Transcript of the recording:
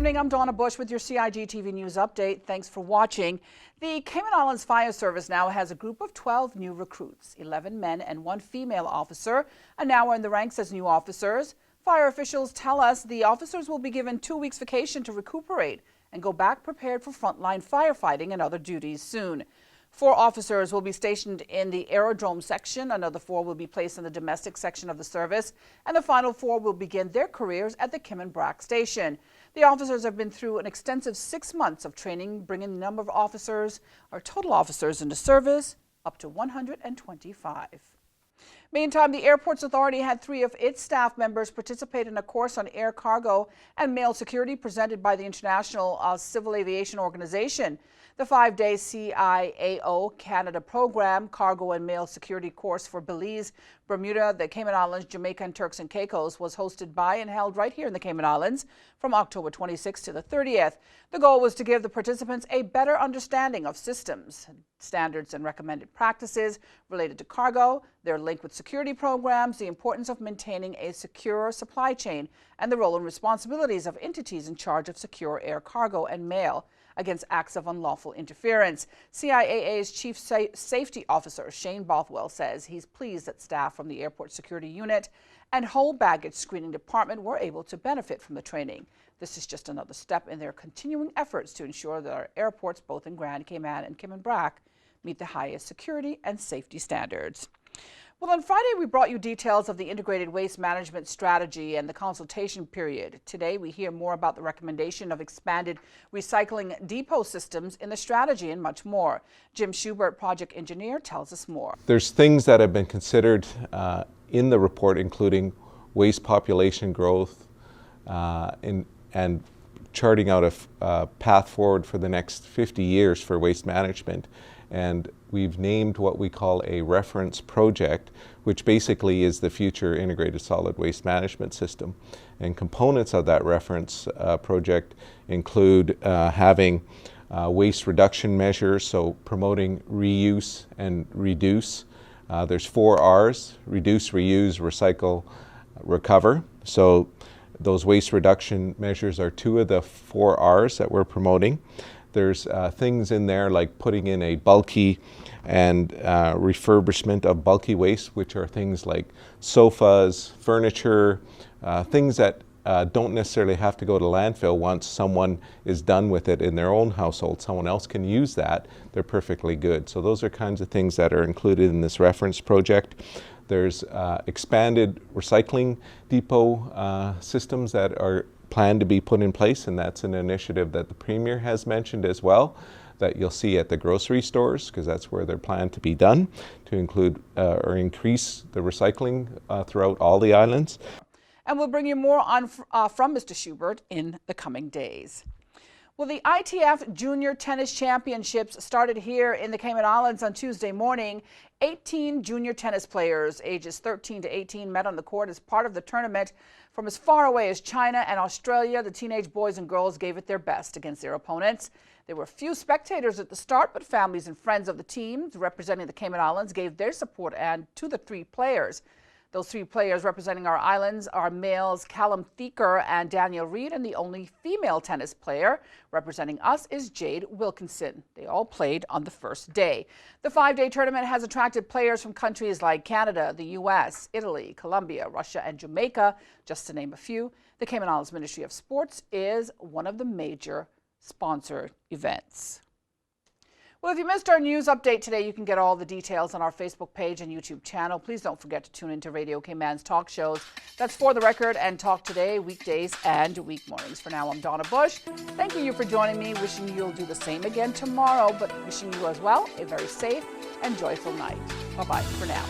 morning, I'm Donna Bush with your CIG TV news update. Thanks for watching. The Cayman Islands Fire Service now has a group of 12 new recruits. 11 men and 1 female officer are now in the ranks as new officers. Fire officials tell us the officers will be given 2 weeks vacation to recuperate and go back prepared for frontline firefighting and other duties soon. 4 officers will be stationed in the aerodrome section, another 4 will be placed in the domestic section of the service, and the final 4 will begin their careers at the Cayman station. The officers have been through an extensive 6 months of training, bringing the number of officers, or total officers into service, up to 125. Meantime, the Airports Authority had 3 of its staff members participate in a course on air cargo and mail security presented by the International Civil Aviation Organization. The 5-day CIAA Canada program, cargo and mail security course for Belize, Bermuda, the Cayman Islands, Jamaica, and Turks and Caicos was hosted by and held right here in the Cayman Islands from October 26th to the 30th. The goal was to give the participants a better understanding of systems, standards, and recommended practices related to cargo, their link with security programs, the importance of maintaining a secure supply chain, and the role and responsibilities of entities in charge of secure air cargo and mail against acts of unlawful interference. CIAA's Chief Safety Officer Shane Bothwell says he's pleased that staff from the Airport Security Unit and whole baggage screening department were able to benefit from the training. This is just another step in their continuing efforts to ensure that our airports, both in Grand Cayman and Cayman Brac, meet the highest security and safety standards. Well, on Friday, we brought you details of the integrated waste management strategy and the consultation period. Today, we hear more about the recommendation of expanded recycling depot systems in the strategy and much more. Jim Schubert, project engineer, tells us more. There's things that have been considered in the report, including waste population growth and charting out a path forward for the next 50 years for waste management. And we've named what we call a reference project, which basically is the future integrated solid waste management system. And components of that reference project include having waste reduction measures, so promoting reuse and reduce. There's 4 R's: reduce, reuse, recycle, recover. So those waste reduction measures are 2 of the 4 R's that we're promoting. There's things in there like putting in a bulky and refurbishment of bulky waste, which are things like sofas, furniture, things that don't necessarily have to go to landfill once someone is done with it in their own household. Someone else can use that. They're perfectly good. So those are kinds of things that are included in this reference project. There's expanded recycling depot systems that are planned to be put in place, and that's an initiative that the Premier has mentioned as well, that you'll see at the grocery stores, because that's where they're planned to be done, to include or increase the recycling throughout all the islands. And we'll bring you more on from Mr. Schubert in the coming days. Well, the ITF Junior Tennis Championships started here in the Cayman Islands on Tuesday morning. 18 junior tennis players ages 13 to 18 met on the court as part of the tournament. From as far away as China and Australia, the teenage boys and girls gave it their best against their opponents. There were few spectators at the start, but families and friends of the teams representing the Cayman Islands gave their support and to the 3 players. Those 3 players representing our islands are males Callum Thieker and Daniel Reed, and the only female tennis player representing us is Jade Wilkinson. They all played on the first day. The 5-day tournament has attracted players from countries like Canada, the U.S., Italy, Colombia, Russia, and Jamaica, just to name a few. The Cayman Islands Ministry of Sports is one of the major sponsored events. Well, if you missed our news update today, you can get all the details on our Facebook page and YouTube channel. Please don't forget to tune into Radio Cayman's talk shows. That's For the Record and Talk Today, weekdays and week mornings. For now, I'm Donna Bush. Thanking you for joining me, wishing you'll do the same again tomorrow, but wishing you as well a very safe and joyful night. Bye-bye for now.